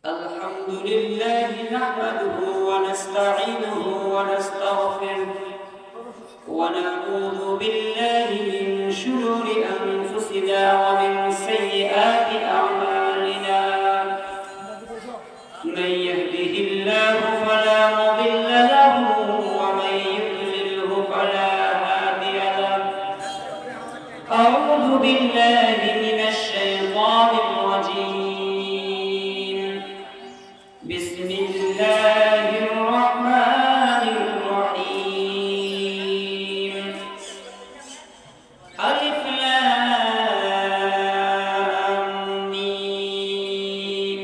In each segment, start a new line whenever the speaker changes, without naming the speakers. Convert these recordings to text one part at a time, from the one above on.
الحمد لله نحمده ونستعينه ونستغفره ونعوذ بالله من شرور أنفسنا ومن سيئات أعمالنا من يهده الله فلا مضل له ومن يضلله فلا هادي له أعوذ بالله من الشيطان الرجيم بسم الله الرحمن الرحيم ألف لام ميم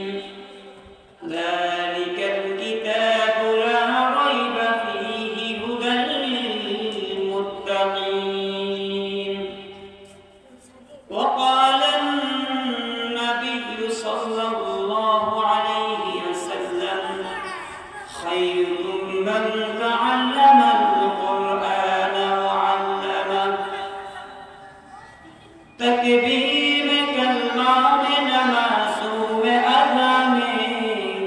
ذلك الكتاب لا ريب فيه هدى للمتقين وقال النبي صلى الله عليه وسلم خيركم من تعلم القرآن وعلمه تكبير كالماء معصوم أذامين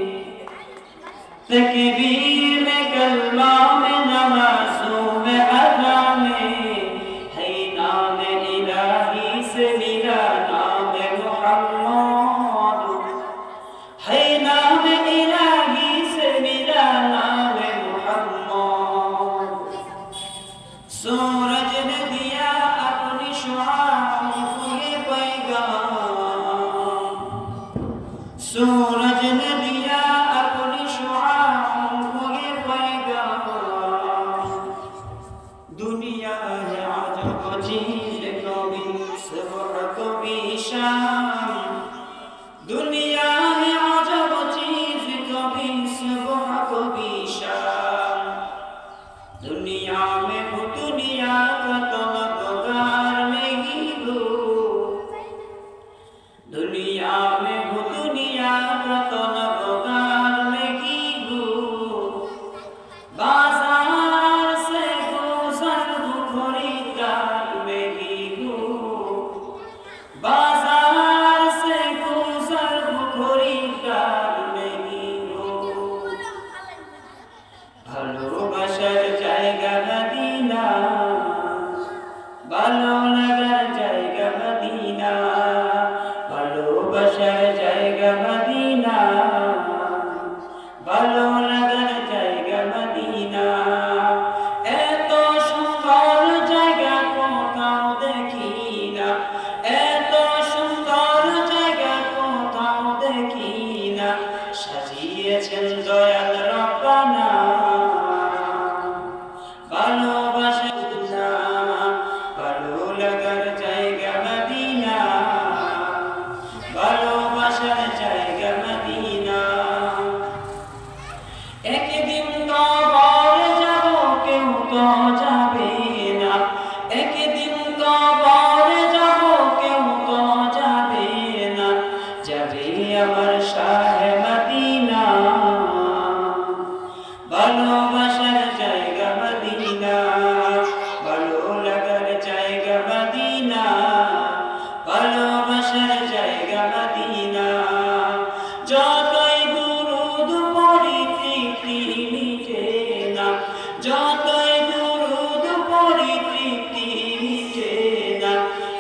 تكبير كالماء معصوم أذامين هي نام إلهي سبيلا نام محمد هي نام إلهي سبيلا نام محمد सूरज ने दिया अपनी शुआओं को ये पैगाम सूरज ने दिया अपनी शुआओं को ये पैगाम दुनिया है अजब चीज़ कभी सुबह कभी शाम दुनिया है अजब चीज़ कभी सुबह कभी शाम दुनिया में हो दुनिया का तलबगार नहीं हो दुनिया में हो दुनिया का तलबगार नहीं हो बाजार से गुजर हो खरीदार नहीं हो बाजार से गुजर हो खरीदार नहीं हो ভালোবাসার জায়গা মদিনা ভালো লাগার জায়গা মদিনা ভালোবাসার জায়গা মদিনা ভালো লাগার জায়গা মদিনা এত সুন্দর জায়গা কোথাও দেখি না এত সুন্দর জায়গা কোথাও দেখি না সাজিয়েছেন দয়াল রব্বানা ভালোবাসা ভালো লাগার জায়গা মদিনা ভালোবাসার জায়গা মদিনা একদিন তো বলে যাব কেউ তো যাবে না একদিন তো বলে যাব কেউ তো যাবে না যাবে আমার শাহে মদিনা ভালোবাসার জায়গা মদিনা ভালো লাগার জায়গা মদিনা ভালোবাসার জায়গা মদিনা যতই দুরূদ পড়ি তৃপ্তি মিটে না যতই দুরূদ পড়ি তৃপ্তি মিটে না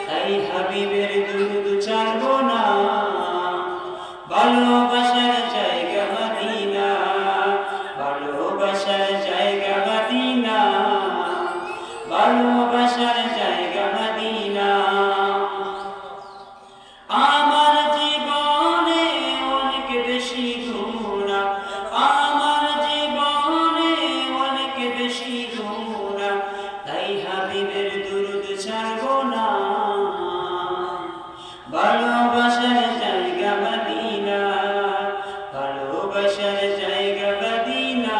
তাই হাবিবের দুরূদ ছাড়বো না ভালোবাসার জায়গা মদিনা ভালোবাসার জায়গা মদিনা ভালোবাসার জায়গা মদিনা আমার জীবনে অনেক বেশি গুনাহ আমার জীবনে অনেক বেশি গুনাহ তাই হাবিবের দুরূদ ছাড়বো না ভালোবাসার জায়গা মদিনা ভালোবাসার জায়গা মদিনা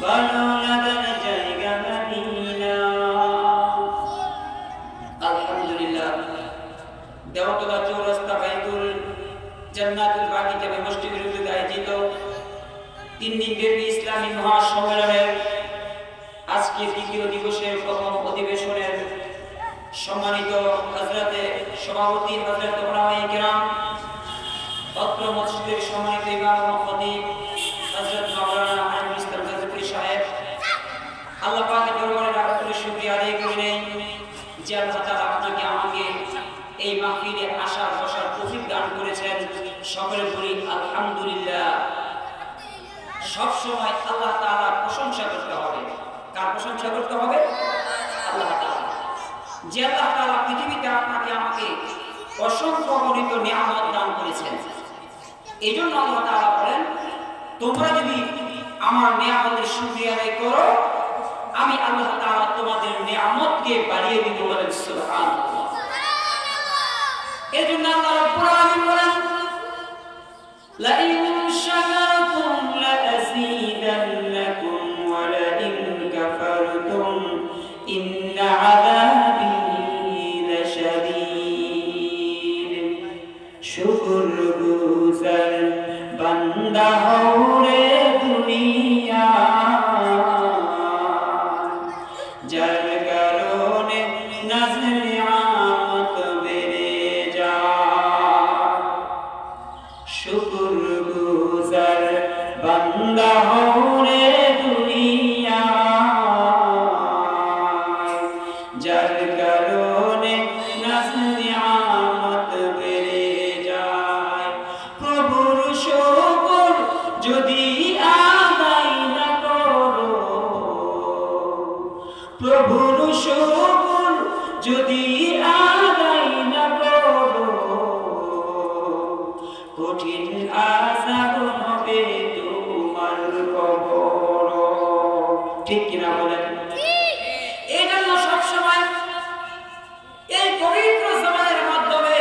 ভালো লাগার জায়গা মদিনা আলহামদুলিল্লাহ দেওতলা চৌরাস্তা বাইতুল জান্নাতুল বাকিতে মসজিদের উদ্যোগে আয়োজিত 3 দিনব্যাপী ইসলামী মহাসম্মেলনের আজকে দ্বিতীয় দিবসের প্রথম অধিবেশনের সম্মানিত হযরতে সভাপতি হযরত উলামায়ে কেরাম অত্র মসজিদের সম্মানিত ইমাম ও খতিব হযরত মাওলানা আমিনুল ইসলাম গাজীপুরী সাহেব, আল্লাহ পাকের দরবারে লাখ কোটি শুকরিয়া আদায় করে নেই যে আল্লাহ তাআলা আপনাকে আমাকে এই মাহফিলে আসার বসার তৌফিক দান করেছেন। সকলে বলি আলহামদুলিল্লাহ। সব সময় আল্লাহ তাআলার প্রশংসা করতে হবে। কার প্রশংসা করতে হবে? আল্লাহ তাআলা। যে আল্লাহ তাআলা পৃথিবীতে আপনাকে আমাকে অসংখ্য অগণিত নিয়ামত দান করেছেন। এইজন্য আল্লাহ তাআলা বলেন, তোমরা যদি আমার নিয়ামতের শুকরিয়া আদায় করো, আমি আল্লাহ তাআলা তোমাদের নিয়ামতকে বাড়িয়ে দিব। বলেন সুবহানাল্লাহ। এজন্য আল্লাহ রাব্বুল আলামিন বলেন, লা ইন শাকারতুম লা আযীদান্নাকুম ওয়া লা ইন কাফারতুম ইন্না আযাবি লাশাদীদ। শুকর গুজার বান্দা হও রে দুনিয়া, যার কারণে নাজ নিয়ামত বেড়ে যায়। শুকর গুজার বান্দা হও রে দুনিয়া, যার কারণে নাজ নিয়ামত বেড়ে যায়। প্রভুর শুকর যদি আদায় না করো, প্রভুর শুকর যদি আদায় না করো, কঠিন আযাব হবে তোমার কবর। ঠিক কিনা বলেন? এই জন্য সবসময় এই পবিত্র জবানের মাধ্যমে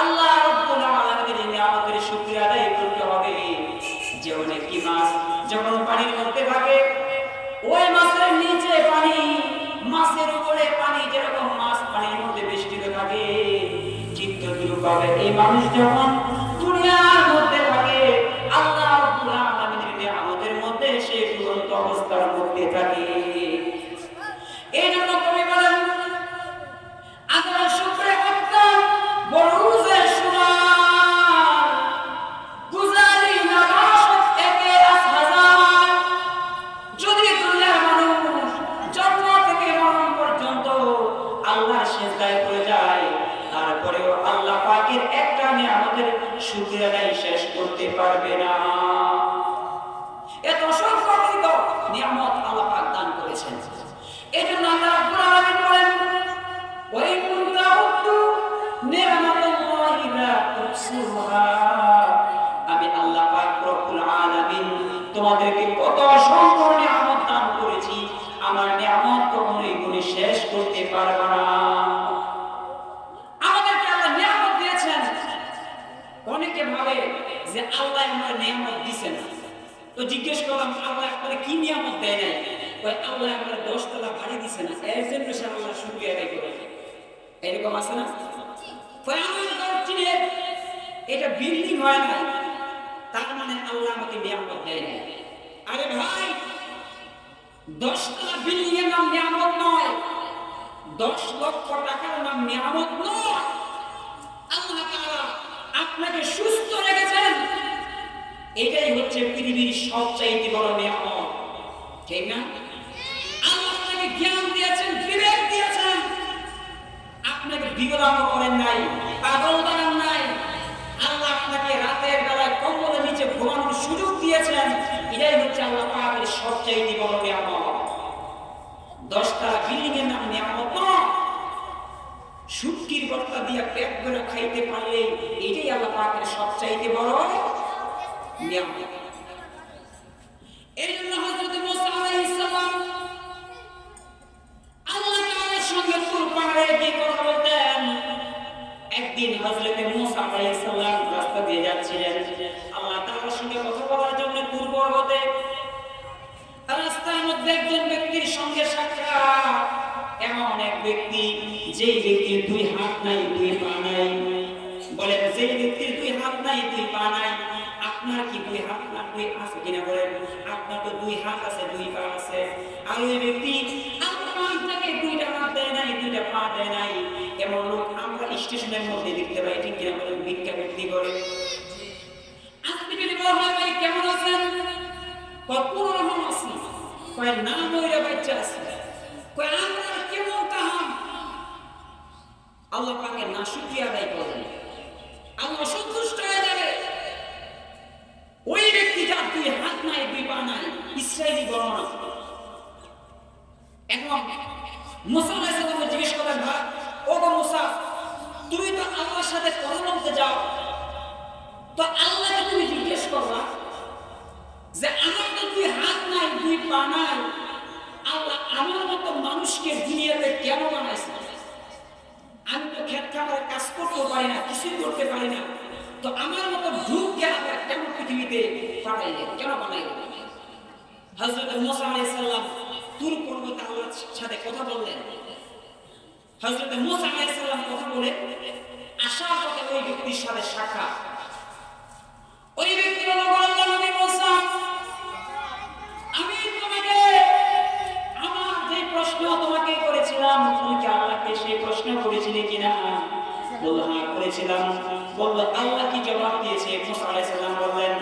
আল্লাহ রাব্বুল আলামিনের নিয়ামতের শুকরিয়া আদায় করতে হবে। যে অনেকটি মাছ যখন পানির মধ্যে থাকে, ওই মাছের নিচে পানি, মাছের উপরে পানি, যেরকম মাছ পানির মধ্যে বেষ্টিত থাকে, ঠিক তদ্রূপভাবে এই মানুষ যখন দুনিয়ার মধ্যে থাকে, আল্লাহ রাব্বুল আলামিনের নিয়ামতের মধ্যে সে দুরন্ত অবস্থার মধ্যে থাকে। এই জন্য কবি বলেন, আল্লাহর শুকরে একটা বরুজের সুমার, গুজারি নামাজ একে হাজার। যদি দুনিয়ার মানুষ জন্ম থেকে মরণ পর্যন্ত আল্লাহর সিজদায় পড়ে যায়, তারপরেও আল্লাহ পাকের একটা নিয়ামতের শুকরিয়া আদায় শেষ করতে পারবে না। এত অসংখ্য নিয়ামত আল্লাহ পাক দান করেছেন। এজন্য আল্লাহ রাব্বুল আলামিন বলেন, ওয়া ইন তাউদ্দু নি'মাতাল্লাহি লা তুহসুহা। আমি আল্লাহ পাক রব্বুল আলামিন তোমাদেরকে কত অসংখ্য নিয়ামত দান করেছি, আমার নিয়ামত কখনোই গুণে শেষ করতে পারবে না। আমাদেরকে আল্লাহ নিয়ামত দিয়েছেন। অনেকে ভাবে যে আল্লাহ আমাদের নিয়ামত দিয়েছেন, তো জিজ্ঞেস করলাম আল্লাহ আপনাকে কি নিয়ামত দেয় নাই? ওই আল্লাহ আমাদের 10 তলা বাড়ি দিছে না, এর জন্য সে আল্লাহ শুকরিয়া আদায় করে। এরকম আছে না? এটা বিল্ডিং হয় না, তার মানে আল্লাহ আমাকে নিয়ামত দেয় নাই। আরে ভাই, 10 তলা বিল্ডিং এর নাম নিয়ামত নয়, 10 লক্ষ টাকার নাম নিয়ামত নয়। আল্লাহ তাআলা আপনাকে সুস্থ রেখেছেন, এটাই হচ্ছে পৃথিবীর সবচাইতে বড় নিয়ামত। ঠিক না? আল্লাহ আপনাকে জ্ঞান দিয়েছেন, বিবেক দিয়েছেন, আপনাকে বিকলাঙ্গ করেন নাই, পাগল বানান নাই। আল্লাহ আপনাকে রাতের বেলায় কম্বলের নিচে ঘুমানোর সুযোগ দিয়েছেন, এটাই হচ্ছে আল্লাহ পাকের সবচাইতে বড় নিয়ামত। 10 তলা বিল্ডিং এর নাম নিয়ামত নয়। শুটকির বর্তা দিয়ে পেট ভরে খাইতে পারলে এটাই আল্লাহ পাকের সবচাইতে বড় নিয়ামত। এই জন্য হযরত মুসা আলাইহিস সালাম আল্লাহ তাআলার সঙ্গে তুর পাহাড়ে গিয়ে কথা বলতেন। একদিন হযরত মুসা আলাইহিস সালাম রাস্তা দিয়ে যাচ্ছিলেন, আল্লাহ তাআলার সঙ্গে কথা বলার জন্য তুর পর্বতে। রাস্তার মধ্যে একজন ব্যক্তির সঙ্গে সাক্ষাৎ। এমন এক ব্যক্তি, যেই ব্যক্তির 2 হাত নাই 2 পা নাই। বলেন, যেই ব্যক্তির 2 হাত নাই 2 পা নাই, আপনার কি 2 হাত না 2 আছে কিনা? বলেন, আপনার তো 2 হাত আছে 2 পা আছে। আর ওই ব্যক্তি আপনাকে 2টা হাত দেয় নাই 2টা পা দেয় নাই, এমন লোক আমরা স্টেশনের মধ্যে দেখতে পাই। ঠিক কিনা? বলেন, ভিক্ষা বিক্রি করে। কোন রকম আছে কয় না মইরা বাচ্চা আছে কয় আমরা কেমন তাহাম আল্লাহ পাকের না শুকরিয়া আদায় করলেন আল্লাহ সন্তুষ্ট হয়ে যাবে ওই ব্যক্তি যার দুই হাত নাই দুই পা নাই ইসরায়েলি বর্ণনা এখন মুসা আলাইহিস সালাম জিজ্ঞেস করলেন ভাই ও গো মুসা তুমি তো আল্লাহর সাথে কথা বলতে যাও তো আল্লাহকে তুমি জিজ্ঞেস করবা যে আমার তো দুই হাত নাই দুই পা নাই আল্লাহ আমার মতো মানুষকে দুনিয়াতে কেন বানাইছে আমি তো খেত খামারে কাজ করতেও পারি না কিছুই করতে পারি না তো আমার মতো ঢুককে আল্লাহ কেন পৃথিবীতে পাঠাইলেন কেন বানাইলেন হযরত মুসা আলাইহিস সালাম তুর পর্বতে আল্লাহর সাথে কথা বললেন হযরত মুসা আলাইহিস সালাম কথা বলে আসার পথে ওই ব্যক্তির সাথে সাক্ষাৎ ওই ব্যক্তি বলল আল্লাহ নবী মুসা আমি তোমাকে আমার যে প্রশ্ন তোমাকে করেছিলাম তুমি কি আল্লাহকে সেই প্রশ্ন করেছিলে কিনা বলল হ্যাঁ করেছিলাম বলল আল্লাহ কি জবাব দিয়েছে মুসা আলাইহিস সালাম বললেন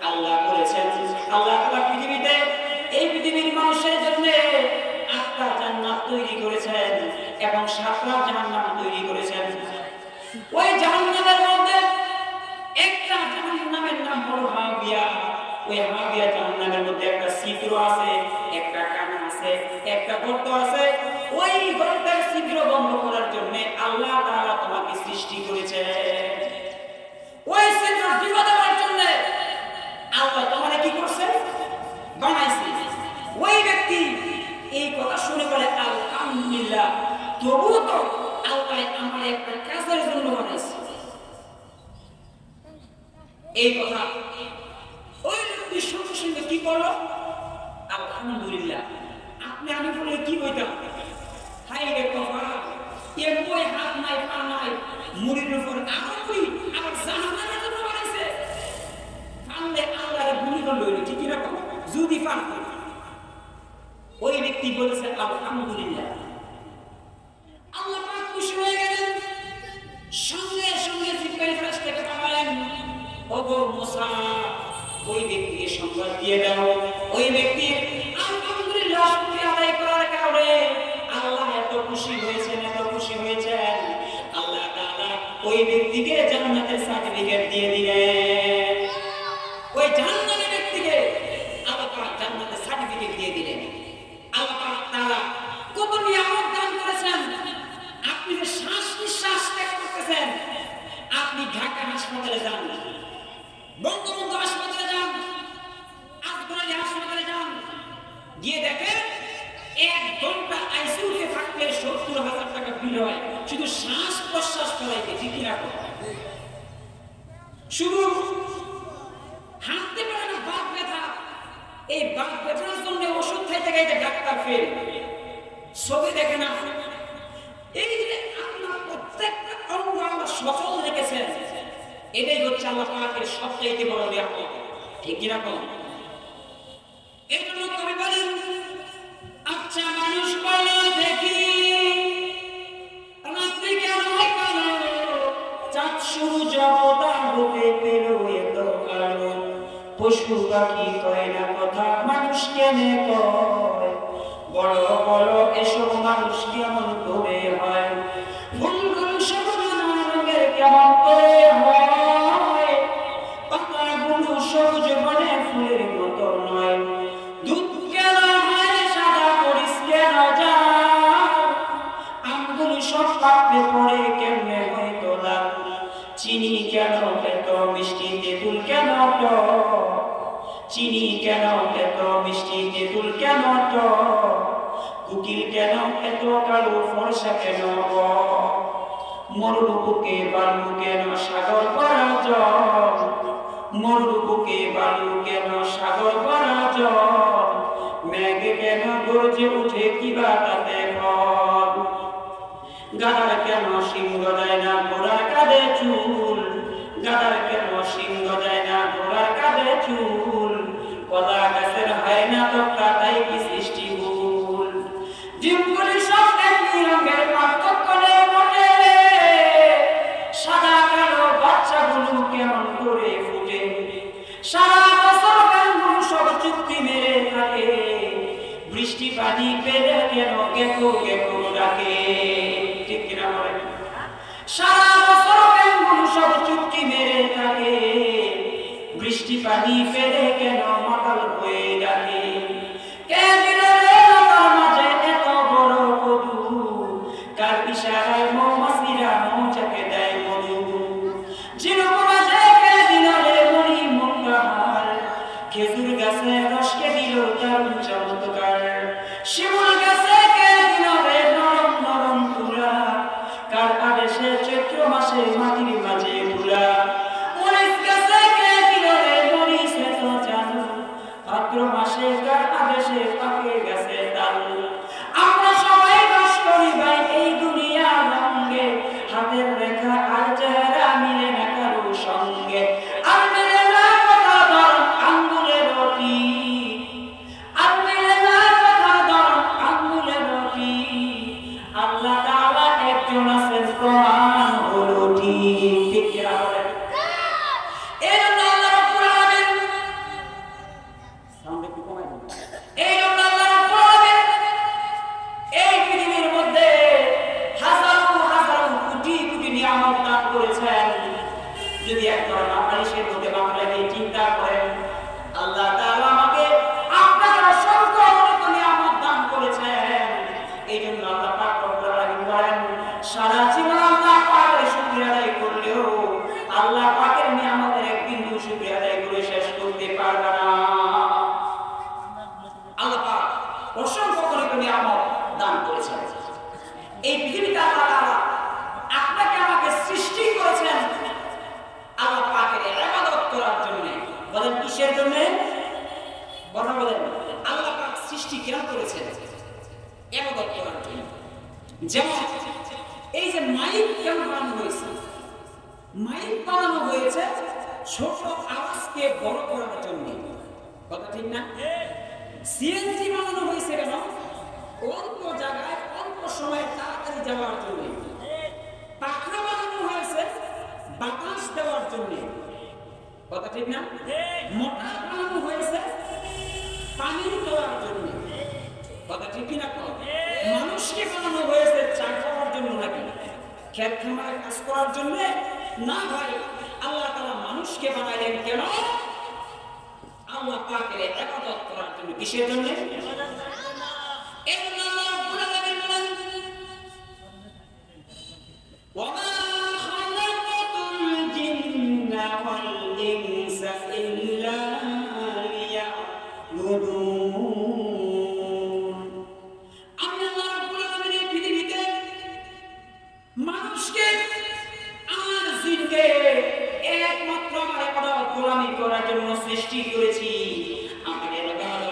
আল্লাহ করেছেন আল্লাহ তাআলা পৃথিবীতে এই পৃথিবীর মানুষের জন্য 8টা জান্নাত তৈরি করেছেন এবং 7টা জাহান্নাম তৈরি করেছেন ওই জাহান্নামের মধ্যে একটা জাহান্নামের নাম হলো হাবিয়া ওই হাবিয়া জাহান্নামের মধ্যে একটা ছিদ্র আছে একটা কানা আছে একটা গর্ত আছে ওই গর্তের ছিদ্র বন্ধ করার জন্য আল্লাহ তাআলা তোমাকে সৃষ্টি করেছেন ওই ছিদ্র ঢেকে দেওয়ার জন্য আল্লাহ তোমাকে কি করছে বানাইছে ওই ব্যক্তি এই কথা শুনে বলে আলহামদুলিল্লাহ তবুও তো আল্লাহ আমার একটা কাজের জন্য বানাইছে এই কথা ওই ব্যক্তি সঙ্গে সঙ্গে কি করলো আলহামদুলিল্লাহ আপনি আমি বলে কি হইতাম হাই রে বাবা এ মই হাত নাই পা নাই মুড়ির উপর আগুন আবার জাহান্নামের জন্য বানাইছে ফানলে আল্লাহর গুলি করলো ঠিক কি রকম যদি ফান ওই ব্যক্তি বলেছে আলহামদুলিল্লাহ আল্লাহ পাক খুশি হয়ে গেলেন সঙ্গে সঙ্গে জিব্রাইল ফেরেশতাকে পাঠালেন ওগো মুসা ওই ব্যক্তিকে সংবাদ দিয়ে দাও ওই ব্যক্তি আলহামদুলিল্লাহ শুকরিয়া আদায় করার কারণে আল্লাহ এত খুশি হয়েছেন আল্লাহ তাআলা ওই ব্যক্তিকে জান্নাতের সার্টিফিকেট দিয়ে দিলেন ওই জাহান্নামী ব্যক্তিকে আল্লাহ পাক জান্নাতের সার্টিফিকেট দিয়ে দিলেন আল্লাহ তাআলা কত নিয়ামত দান করেছেন আপনি যে শ্বাস নিঃশ্বাস ত্যাগ করতেছেন আপনি ঢাকা হাসপাতালে যান বঙ্গবন্ধু হাসপাতালে যান আজগরালি হাসপাতালে যান গিয়ে দেখেন 1 ঘন্টা আইসিইউতে থাকলে 70,000 টাকা বিল হয় শুধু শ্বাস প্রশ্বাস ফেলাইতে ঠিক না শুধু হাঁটতে পারে না বাত ব্যথা এই বাত ব্যথার জন্য ওষুধ খাইতে খাইতে ডাক্তার ফেল ছবি দেখে না এই যে আপনার প্রত্যেকটা অঙ্গ আল্লাহ সচল রেখেছেন এটাই হচ্ছে আল্লাহ পাকের সবচেয়ে বড় নিয়ামত ঠিক কি রকম এই জন্য কবি বলেন আচ্ছা মানুষ বলো দেখি রাত্রি কেন কালো চাঁদ সূর্য জগৎ হতে পেল এত আলো পশু পাখি কয় না কথা মানুষ কেনে কয় বড় বড় এসব মানুষ কেমন করে হয় ফুলগুলো সব নানা রঙের কেমন করে হয় পাতাগুলো সবুজ বনে ফুলের মতো নয় দুধ কেন হয় সাদা মরিচ কেন যায় আমগুলো সব পাকলে পড়ে কেমনে হয় তোলা চিনি কেন এত মিষ্টি তেঁতুল কেন চিনি কেন এত মিষ্টি তেঁতুল কেন কুকিল কেন এত কালো ফর্সা কেন মরুর বুকে বালু কেন সাগর ভরা জল মরুর বুকে বালু কেন সাগর ভরা জল মেঘ কেন গর্জে উঠে কিবা তাতে ফল গাধার কেন সিংহ দেয় না ঘোড়ার কাঁধে চুল গাধার কেন সিংহ দেয় না ঘোড়ার কাঁধে চুল কলা গাছের হয় না তক্তা তাই কি সৃষ্টি ভুল জীবগুলি সব একই রঙের পার্থক্য নেই মোটে সাদা কালো বাচ্চাগুলো কেমন করে ফুটে সারা বছর কানগুলো সব চুক্তি পানি পেলে কেন গেকো গেকো ডাকে, ঠিক কিনা বলেন? সারা বছর কেমন সব চুক্তি মেরে থাকে, বৃষ্টি পানি পেলে কেন মাতাল হয়ে ডাকে। কে দিল রে লতার মাঝে এত বড় মধু, কার ইশারায় মৌমাছিরা মৌচাকে দেয় মধু। ঝিনুক মাঝে কে দিল রে মণি মুক্তাহার, খেজুর গাছে রসকে দিল দারুণ চমৎকার। শিমুল গাছে কে দিল রে নরম নরম তুলা, কার আদেশে চৈত্র মাসে মাটির মাঝে ধুলা। মরিচ গাছে কে দিল রে মরিচ এত জানু, ভাদ্র মাসে কার আদেশে পাকে গাছে তাল। আমরা সবাই বাস করি ভাই এই দুনিয়ার রঙে, হাতের রেখা আর চেহারা মিলে না কারো সঙ্গে। আর মিলে না কথা ধর আঙ্গুলের রটি, আর মিলে না কথা ধর আঙ্গুলের রটি। আল্লাহ তাআলা একজন আছেন প্রমাণ হলো ঠিক, ঠিক কিনা বলেন? এই জন্য আল্লাহ রাব্বুল আলামিন, সাউন্ড একটু কমাই দিন। এই জন্য আল্লাহ রাব্বুল আলামিন এই পৃথিবীর মধ্যে হাজারো হাজারো কোটি কোটি নিয়ামত দান করেছেন। যদি একবার মাথায় মধ্যে মাথা লাগিয়ে চিন্তা করেন, আল্লাহ তাআলা আমাকে আপনাকে অসংখ্য অগণিত নিয়ামত দান করেছেন। এই জন্য আল্লাহ পাক রব্বুল আলামিন বলেন, সারা জীবন আল্লাহ পাকের শুকরিয়া আদায় করলেও আল্লাহ পাকের নিয়ামতের এক বিন্দু শুকরিয়া আদায় করে শেষ করতে পারবে না। আল্লাহ পাক অসংখ্য অগণিত নিয়ামত দান করেছেন। এই পৃথিবীতে আল্লাহ তাআলা আপনাকে আমাকে সৃষ্টি করেছেন আল্লাহ পাকের ইবাদত করার জন্য। বলেন কিসের জন্য? কথা বলেন। আল্লাহ পাক সৃষ্টি কেন করেছেন? ইবাদত করার জন্য। যেমন এই যে মাইক কেন বানানো হয়েছে? মাইক বানানো হয়েছে ছোট আওয়াজকে বড় করার জন্য, কথা ঠিক না? সিএনজি বানানো হয়েছে কেন? অল্প জায়গায় অল্প সময়ে তাড়াতাড়ি যাওয়ার জন্য। পাখা বানানো হয়েছে বাতাস দেওয়ার জন্য, কথা ঠিক না? মোটর বানানো হয়েছে পানি দেওয়ার জন্য, কথা ঠিক কিনা? মানুষকে বানানো হয়েছে চা খাওয়ার জন্য নাকি ক্ষেত খামারে কাজ করার জন্য? না ভাই, আল্লাহ তাআলা মানুষকে বানাইলেন কেন? আল্লাহ পাকের ইবাদত করার জন্য। কিসের জন্য? وما خلقت الجن والإنس إلا ليعبدون। আমি আল্লাহ রাব্বুল আলামিনের পৃথিবীতে মানুষকে আর জিনকে একমাত্র আমার ইবাদত গোলামি করার জন্য সৃষ্টি করেছি। আমার ইবাদত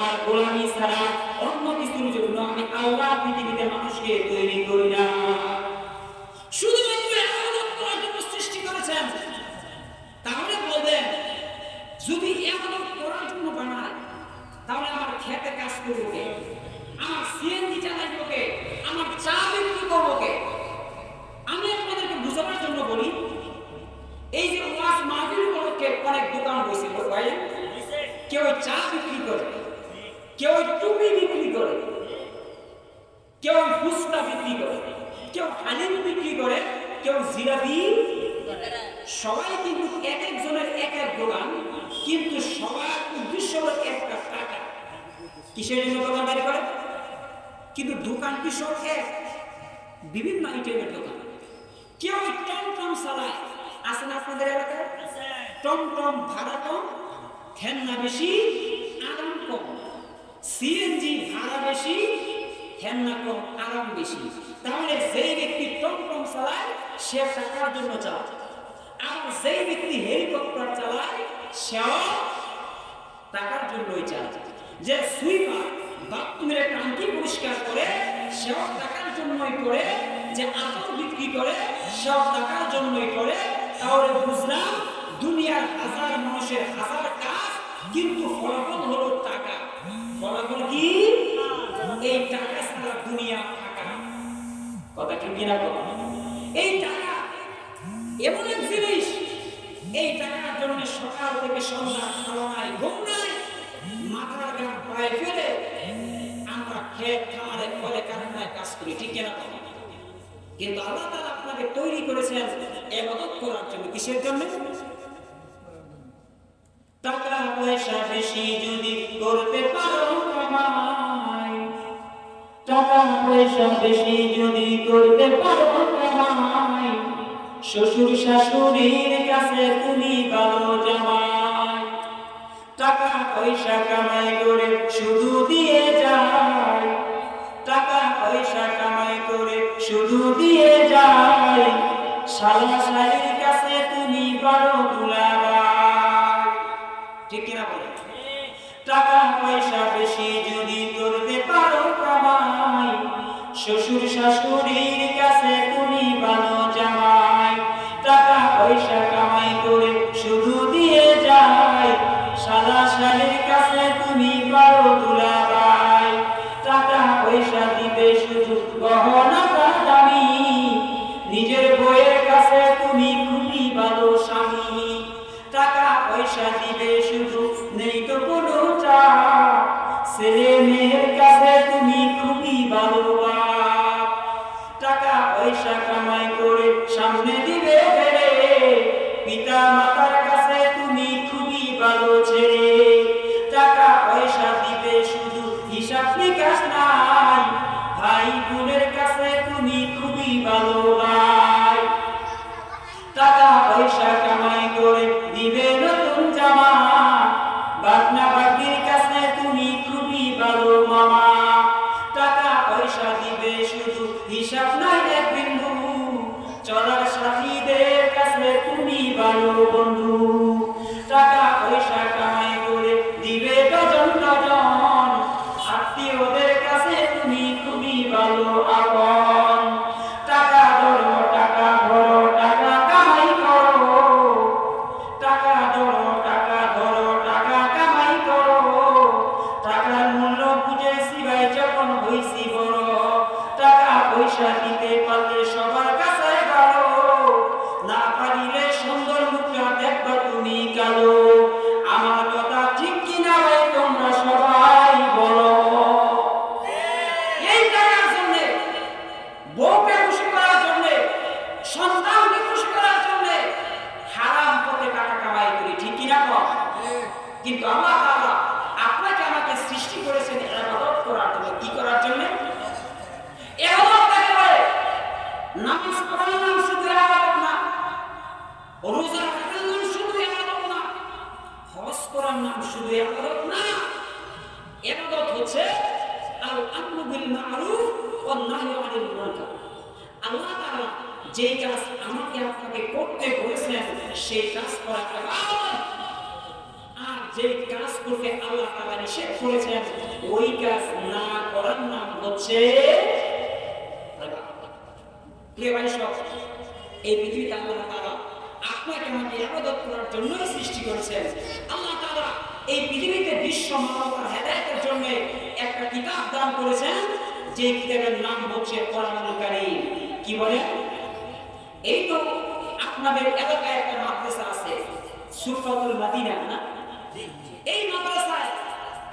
আর গোলামি ছাড়া অন্য কিছুর জন্য আমি আল্লাহ পৃথিবীতে মানুষকে তৈরি করি না। শুধুমাত্র ইবাদত করার জন্য সৃষ্টি করেছেন। তাহলে বলবেন, যদি ইবাদত করার জন্য বানায় তাহলে আমার খেতে কাজ করবো কে? আমার সিএনজি চালাইবো কে? আমার চা বিক্রি করবো কে? আমি আপনাদেরকে বুঝানোর জন্য বলি, এই যে ওয়াজ মাহফিল উপলক্ষে অনেক দোকান বসে ভাই, কেউ চা বিক্রি করে, কেউ টুপি বিক্রি করে, কেউ ফুচকা বিক্রি করে, কেউ হালিম বিক্রি করে, কেউ জিলাপি। সবাই কিন্তু এক একজনের এক এক দোকান, কিন্তু সবার উদ্দেশ্য হলো একটা টাকা। কিসের জন্য দোকানদারি করে? কিন্তু দোকান কি সব এক? বিভিন্ন আইটেমের দোকান। কেউ টমটম চালায়, আছে না আপনাদের এলাকায়? টমটম ভাড়া কম, ঠেন্না বেশি, আরাম কম। সিএনজি ভাড়া বেশি, ঠেন্না কম, আরাম বেশি। তাহলে যেই ব্যক্তি টমটম চালায় সে টাকার জন্য চালায়, আর যেই ব্যক্তি হেলিকপ্টার চালায় সেও টাকার জন্যই চালায়। যে সুইপার বাথরুমের ট্যাঙ্কি পরিষ্কার করে সেও টাকার জন্যই করে, যে আতর বিক্রি করে সেও টাকার জন্যই করে। তাহলে বুঝলাম দুনিয়ার হাজার মানুষের হাজার কাজ, কিন্তু ফলাফল হলো টাকা। ফলাফল কি? এই টাকা ছাড়া দুনিয়া ফাঁকা, কথা ঠিক কিনা? এই টাকা এমন এক জিনিস, এই টাকার জন্য সকাল থেকে সন্ধ্যা খাওয়া নাই, ঘুম নাই, মাথার ঘাম পায়ে ফেলে আমরা ক্ষেত খামারে কলে কারখানায় কাজ করি, ঠিক কিনা? কিন্তু আল্লাহ তাআলা আপনাকে তৈরি করেছেন ইবাদত করার জন্য। কিসের জন্য? টাকা পয়সা বেশি যদি করতে পারো কামাই, টাকা পয়সা বেশি যদি করতে পারো কামাই, শ্বশুর শাশুড়ির কাছে তুমি ভালো জামাই। টাকা পয়সা কামাই করে শুধু দিয়ে যায়, টাকা পয়সা কামাই করে শুধু দিয়ে যায়, শালা শালির কাছে তুমি বড় দুলাভাই, ঠিক কিনা বলে? টাকা পয়সা বেশি যদি করতে পারো কামাই, শ্বশুর শাশুড়ির কাছে তুমি ভালো জামাই। টাকা পয়সা কামাই করে শুধু দিয়ে যায়, শালা শালির কাছে তুমি বড় দুলাভাই। টাকা পয়সা দিবে শুধু গহনাটা দামি, নিজের বউয়ের কাছে তুমি খুবই ভালো স্বামী। টাকা পয়সা দিবে শুধু নেই তো কোনো চাপ, ছেলে মেয়ের কাছে তুমি খুবই ভালো বাপ। টাকা পয়সা কামাই করে সামনে দিবে ফেলে, পিতা মাতার কাছে তুমি খুবই ভালো ছেলে। টাকা পয়সা দিবে শুধু হিসাব নিকাশ নাই, ভাই বোনের কাছে তুমি খুবই ভালো ভাই। টাকা পয়সা কামাই করে দিবে নতুন জামা, বাগনা বাগনির কাছে তুমি খুবই ভালো মামা। টাকা পয়সা দিবে শুধু হিসাব নাই এক বিন্দু, চলার সাথীদের কাছে তুমি ভালো বন্ধু। টাকা পয়সা কামাই করে দিবে ডজন ডজন, আত্মীয়দের কাছে তুমি খুবই ভালো আপন। টাকা ধরো টাকা ধরো টাকা কামাই করো, টাকা ধরো টাকা ধরো টাকা কামাই করো, টাকার মূল্য বুঝেছি ভাই যখন হইছি বড়। টাকা পয়সা দিতে পারলে সবার কাছে ভালো, না পারিলে সুন্দর মুখটা দেখবা তুমি কালো। আমার কথা ঠিক কিনা ভাই তোমরা সবাই বলো? এই টাকার জন্য, বউকে খুশি করার জন্য, সন্তানকে খুশি করার জন্য হারাম পথে টাকা কামাই করি, ঠিক কিনা? কিন্তু আল্লাহ তাআলা আপনাকে আমাকে সৃষ্টি করেছেন ইবাদত করার জন্য। কি করার জন্য? ইবাদত কাকে বলে? নামাজ পড়ার নাম শুধু ইবাদত না, রোজা রাখার নাম শুধু ইবাদত না, হজ করার নাম শুধু ইবাদত না। ইবাদত হচ্ছে আল আমরু বিল মারুফ ওয়ান নাহয়ু আনিল মুনকার। আল্লাহ তাআলা যে কাজ আমাকে আপনাকে করতে বলেছেন সেই কাজ করা ইবাদত, আর যে কাজ করতে আল্লাহ তাআলা নিষেধ করেছেন ওই কাজ না করার নাম হচ্ছে ইবাদত। প্রিয় ভাই সব, এই পৃথিবীতে আল্লাহ তাআলা আপনাকে আমাকে ইবাদত করার জন্য সৃষ্টি করেছেন। আল্লাহ তাআলা এই পৃথিবীতে বিশ্ব মানবতার হেদায়েতের জন্য একটা কিতাব দান করেছেন, যে কিতাবের নাম হচ্ছে কোরআনুল কারীম। কি বলে? এই তো আপনাদের এলাকায় একটা মাদ্রাসা আছে, সুফাতুল মাদিনা না? এই মাদ্রাসায়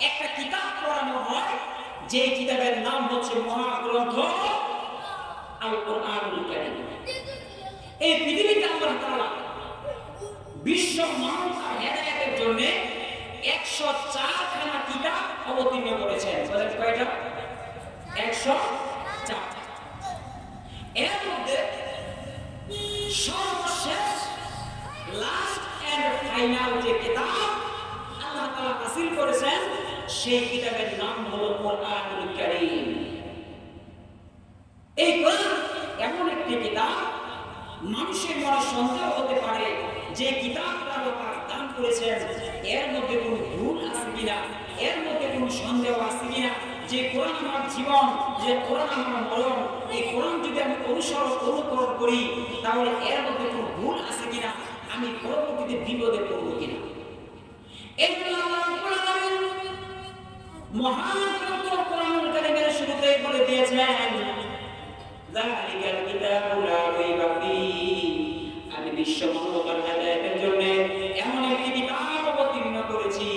একটা কিতাব পড়ানো হয়, যে কিতাবের নাম হচ্ছে মহাগ্রন্থ আল কোরআনুল কারীম। এই পৃথিবীতে আল্লাহ তাআলা বিশ্ব মানবতার হেদায়েতের জন্য 104 খানা কিতাব অবতীর্ণ করেছেন। বলেন কয়টা? 104। এর মধ্যে সর্বশেষ লাস্ট এন্ড ফাইনাল যে কিতাব আল্লাহ তাআলা নাযিল করেছেন সেই কিতাবের নাম হলো কোরআনুল কারীম। এই কোরআন এমন একটি কিতাব, মানুষের মনে সন্দেহ হতে পারে যে কিতাবটা আল্লাহ দান করেছেন এর মধ্যে কোনো ভুল আছে কিনা, এর মধ্যে কোনো সন্দেহ আছে কিনা, যে কোরআন আমার জীবন, যে কোরআন আমার মরণ, এই কোরআন যদি আমি অনুকরণ করি তাহলে এর মধ্যে কোনো ভুল আছে কিনা, আমি পরবর্তীতে বিপদে পড়ব কিনা। এই জন্য আল্লাহ রাব্বুল আলামিন মহান গ্রন্থ কোরআনুল কারীমের শুরুতেই বলে দিয়েছেন, যালিকাল কিতাবু লা রাইবা ফীহি, আমি বিশ্ব মানবতার হেদায়েতের জন্য এমন একটি কিতাব অবতীর্ণ করেছি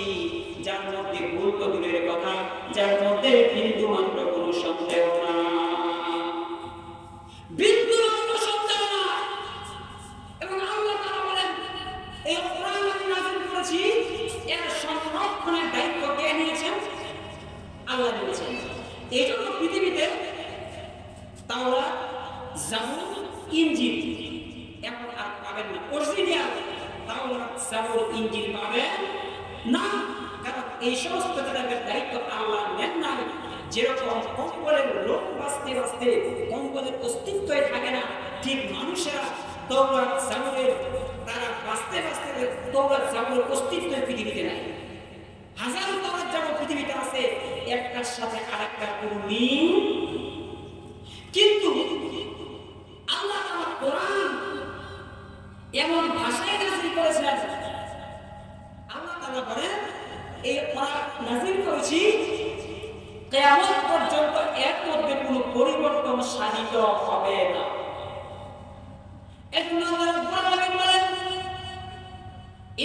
যার মধ্যে ভুল তো দূরের কথা, যার মধ্যে হিন্দু করেছি এর সংরক্ষণের দায়িত্ব কে নিয়েছেন? আল্লাহ নিয়েছেন। এই জন্য পৃথিবীতে তাওরাত, জাবুর, ইনজিল এখন আর পাবেন না। অরিজিনাল তাওরাত, জাবুর, ইনজিল পাবেন না, কারণ এই সমস্ত কিতাবের দায়িত্ব আল্লাহ নেন নাই। যেরকম কম্বলের লোক বাঁচতে বাঁচতে কম্বলের অস্তিত্বই থাকে না, ঠিক মানুষেরা তাওরাত, জাবুরের তারা বাঁচতে বাঁচতে তাওরাত, জাবুরের অস্তিত্বই পৃথিবীতে নাই। হাজারো তাওরাত, জাবুর পৃথিবীতে আছে, একটার সাথে আরেকটার কোনো মিল। কিন্তু আল্লাহ তাআলা কোরআন এমন ভাষায় নাযিল করেছেন, আল্লাহ তাআলা বলেন এই কোরআন নাযিল করেছি কিয়ামত পর্যন্ত এর মধ্যে কোনো পরিবর্তন সাধিত হবে না। এজন্য আল্লাহ রাব্বুল আলামিন বলেন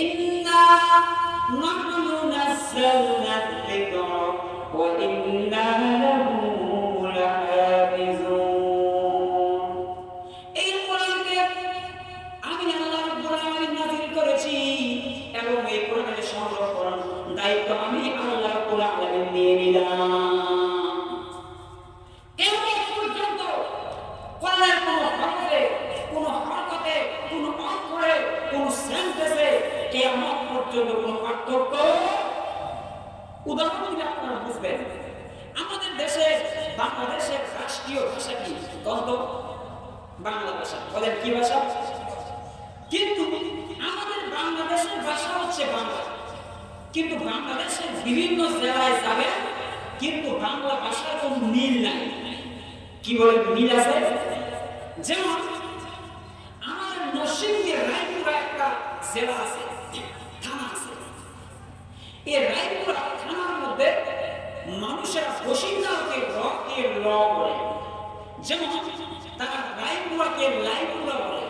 ইন্না নাহনু নাযালনা যিকরা ওয়া ইন্না লাহু লাহাফিজুন। এই কোরআনকে আমি আল্লাহ রাব্বুল আলামিন নাযিল করেছি এবং এই কোরআনের সংরক্ষণ দায়িত্ব আমি আল্লাহ রাব্বুল আলামিন নিয়ে নিলাম। কিয়ামত পর্যন্ত কোরআনের কোনো হরফে, কোনো হরকতে, কোনো অক্ষরে, কোনো সেন্টেন্সে কিয়ামত পর্যন্ত কোনো পার্থক্য। উদাহরণ দিলে আপনারা বুঝবেন। আমাদের দেশে বাংলাদেশের রাষ্ট্রীয় ভাষা কি? বাংলা ভাষা। বলেন কি ভাষা? কিন্তু আমাদের বাংলাদেশের ভাষা হচ্ছে বাংলা, কিন্তু বাংলাদেশের বিভিন্ন জেলায় যাবেন কিন্তু বাংলা ভাষার কোনো মিল নাই। কি বলে মিল আছে? যেমন আমাদের নরসিংদীর রায়পুরা একটা জেলা আছে, থানা আছে। এই রায়পুরা থানার মধ্যে মানুষেরা বসিন্দাকে রকে ল বলে, যেমন তারা রায়পুরাকে লাইপুরা বলে,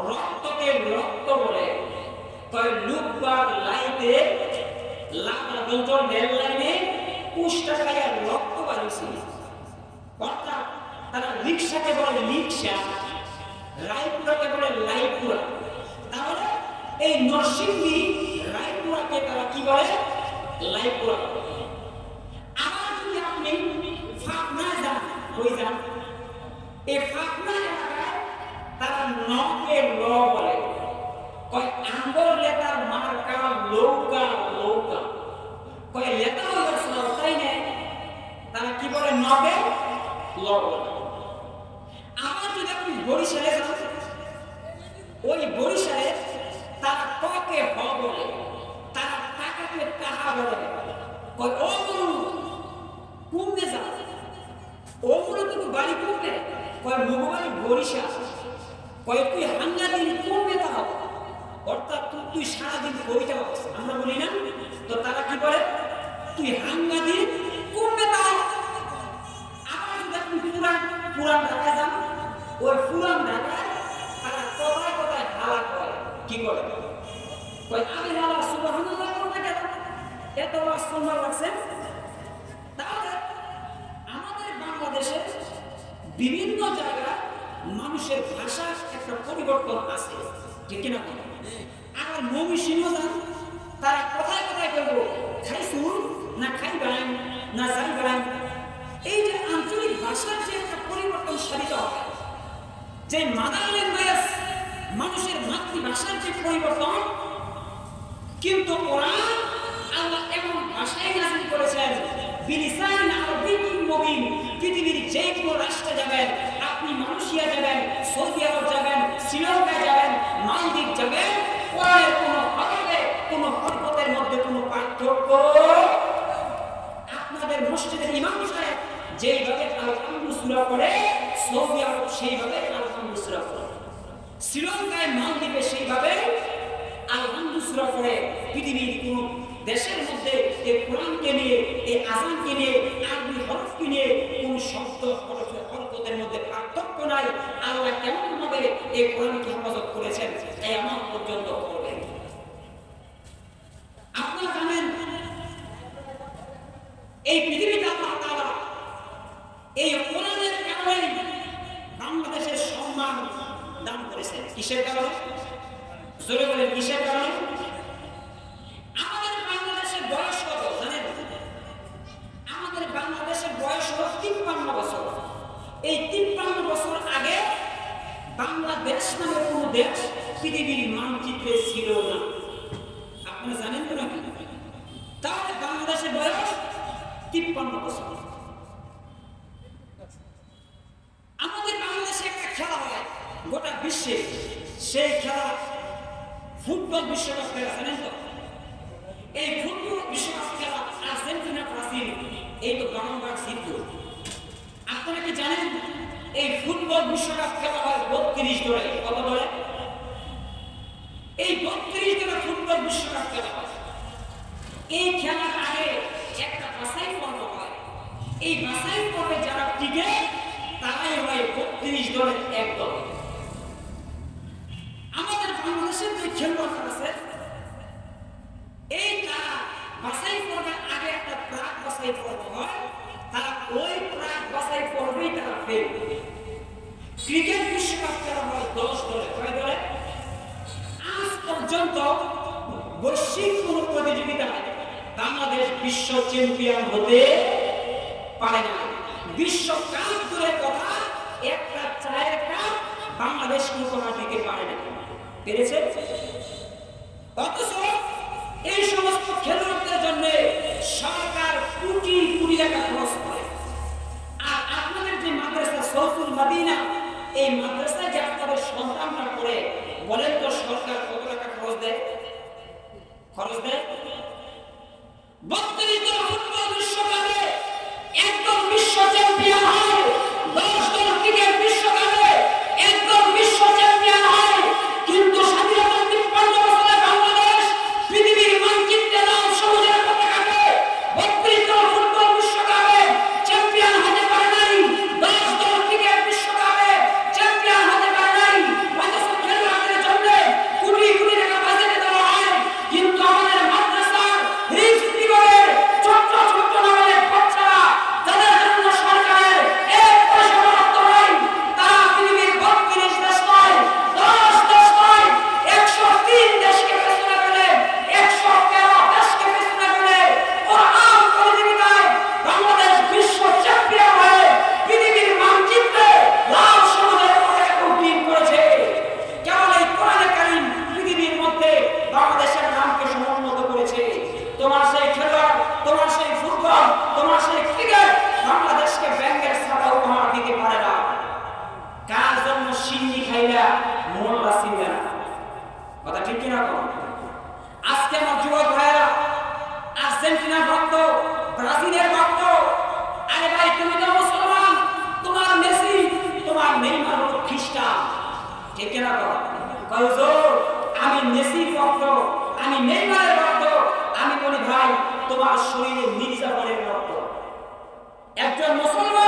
রক্তকে রক্ত বলে, কয় লুকবার লাইতে লাগান্ত রেল লাইনে পুষ্টাকায় রক্ত বাড়িয়েছে। অর্থাৎ তারা রিক্সাকে বলে রিক্সা, রায়পুরাকে বলে লাইপুরা। তাহলে এই নরসিংদী রায়পুরাকে তারা কি বলে? লাইপুরা। আবার যদি আপনি ফাকনা যান, ওই যান, এই ফাকনা এলাকায় তারা নকে ল বলে, কয় আঙ্গর লেতার মার্কা লৌকা লৌকা, কয় লেতা হয়ে গেছে তাই না, তারা কি বলে? নকে ল বলে। আবার যদি আপনি বরিশালে যান, ওই বরিশালে তারা ককে হ বলে, তারা টাকাকে টাকা বলে, কয় ও গুরু কুমে যা, ও গুরু তুমি বাড়ি কুমে, কয় মুগবাড়ি বরিশাল, কয় তুই হাঙ্গা দিন কুমে তাও, অর্থাৎ তুই সারাদিন কইটা হস। আমরা বলি না তো, তারা কি বলে? তুই হাঙ্গা দিন কুমে তাও। আবার যদি আপনি পুরান ঢাকায় যান, ওই পুরান ঢাকায় তারা কথায় কথায় হালা করে। কি করে? কয় আমি হালা সুবহানাল্লাহ করতে কেন এত সুন্দর লাগছে। তাহলে আমাদের বাংলাদেশে বিভিন্ন জায়গায় মানুষের ভাষার একটা পরিবর্তন আছে, ঠিক কিনা? আবার মমিসিংহ যান, তারা কথায় কথায় বলবো খাইছুন না খাইবান না যাইবান। এই যে আঞ্চলিক ভাষার যে একটা পরিবর্তন সাধিত হয়, যে মাদার ল্যাঙ্গুয়েজ মানুষের মাতৃভাষার যে পরিবর্তন, কিন্তু কোরআন আল্লাহ এমন ভাষায় নাযিল করেছেন বিলিসান আরবিয়্যিন মুবিন। পৃথিবীর যে কোনো রাষ্ট্রে যাবেন, আপনি মালয়েশিয়া যাবেন, সৌদি আরব যাবেন, শ্রীলঙ্কায় যাবেন, মালদ্বীপ যাবেন, কোরআনের কোনো হরফে, কোনো হরকতের মধ্যে কোনো পার্থক্য। আপনাদের মসজিদের ইমাম সাহেব যেইভাবে আল-হামদু সূরা পড়ে, সৌদি আরব সেইভাবে আল-হামদু সূরা পড়ে, শ্রীলঙ্কায় মালদ্বীপে সেইভাবে আল-হামদু সূরা পড়ে। পৃথিবীর কোন দেশের মধ্যে এই কোরআনকে নিয়ে, এই আযানকে নিয়ে, আরবি হরফকে নিয়ে কোন শব্দ হরকতের মধ্যে পার্থক্য নাই। আল্লাহ কেমন ভাবে এই কোরআনকে হেফাজত করেছেন কিয়ামত পর্যন্ত করবেন। আপনারা জানেন এই পৃথিবীতে আল্লাহ তাআলা এই কোরআনের কারণে বাংলাদেশের সম্মান দান করেছেন। কিসের কারণে? জোরে বলেন কিসের কারণে? ফুটবল বিশ্বকাপ খেলা হয় 32 দলে। কত দলে? এই 32 দলে ফুটবল বিশ্বকাপ খেলা হয়। এই খেলার আগে একটা বাছাই পর্ব হয়। এই বাছাই পর্বে যারা টিকে তারাই হয় 32 দলের এক দল। আমাদের বাংলাদেশের যে খেলোয়াড়রা আছে এই তারা বাছাই পর্বের আগে একটা প্রাক বাছাই পর্ব হয়, তারা ওই প্রাক বাছাই পর্বেই তারা ফেল। ক্রিকেট বিশ্বকাপ খেলা হয় 10 দলে। কয় দলে? আজ পর্যন্ত বৈশ্বিক কোন প্রতিযোগিতায় বাংলাদেশ বিশ্ব চ্যাম্পিয়ন হতে পারে না। বিশ্ব কাপ দূরের কথা, একটা চায়ের কাপ বাংলাদেশ কোনো দিতে পারে না। পেরেছে? অথচ এই সমস্ত খেলোয়াড়দের জন্য সরকার কোটি কোটি টাকা খরচ করে। আর আপনাদের যে মাদ্রাসা সৌতুল মাদিনা, এই মাদ্রাসায় যে আপনাদের সন্তানরা পড়ে, বলেন তো সরকার কত টাকা খরচ দেয়? খরচ দেয় 32 দল ফুটবল বিশ্বকাপে একদম বিশ্ব চ্যাম্পিয়ন হয়। 10 দল ক্রিকেট বিশ্বকাপে একদম বিশ্ব চ্যাম্পিয়ন হয়। কিন্তু স্বাধীনতার 53 বছরে বাংলাদেশ পৃথিবীর মানচিত্রে লাল সবুজের পতাকাকে 32 দল ফুটবল বিশ্বকাপে চ্যাম্পিয়ন হতে পারে নাই। 10 দল ক্রিকেট বিশ্বকাপে চ্যাম্পিয়ন হতে পারে নাই। অথচ খেলোয়াড়দের জন্য কোটি কোটি টাকা বাজেট দেওয়া হয়। কিন্তু আমাদের মাদ্রাসার হিফজ বিভাগের ছোট্ট ছোট্ট নামের বাচ্চারা, যাদের জন্য সরকারের এক পয়সা বরাদ্দ নাই, তারা পৃথিবীর 32 দেশ নয়, 10 দেশ নয়, 103 দেশকে পেছনে ফেলে, 113 দেশকে পেছনে ফেলে কোরআন প্রতিযোগিতায় বাংলাদেশ বিশ্ব চ্যাম্পিয়ন হয়ে পৃথিবীর মানচিত্রে লাল সবুজের পতাকা উড্ডীন করেছে। কেবল এই কোরআনে কারীম পৃথিবীর মধ্যে বাংলাদেশের নামকে সমুন্নত করেছে। তোমার সেই খেলোয়াড়, তোমার সেই ফুটবল, তোমার সেই ক্রিকেট বাংলাদেশকে ব্যাংকের ছাতা উপহার দিতে পারে না। কার জন্য সিন্নি খাইলা মোল্লা চিনবে না? কথা ঠিক কিনা? আজকে আমার যুবক ভাইরা আর্জেন্টিনার ভক্ত, ব্রাজিলের ভক্ত। আরে ভাই, তুমি তো মুসলমান, তোমার মেসি, তোমার নেইমার হলো খ্রিস্টান। ঠিক কিনা? আমি মেসির ভক্ত, আমি নেইমারের ভক্ত। আমি বলি ভাই, তোমার শরীরে মির্জাফরের রক্ত। একজন মুসলমান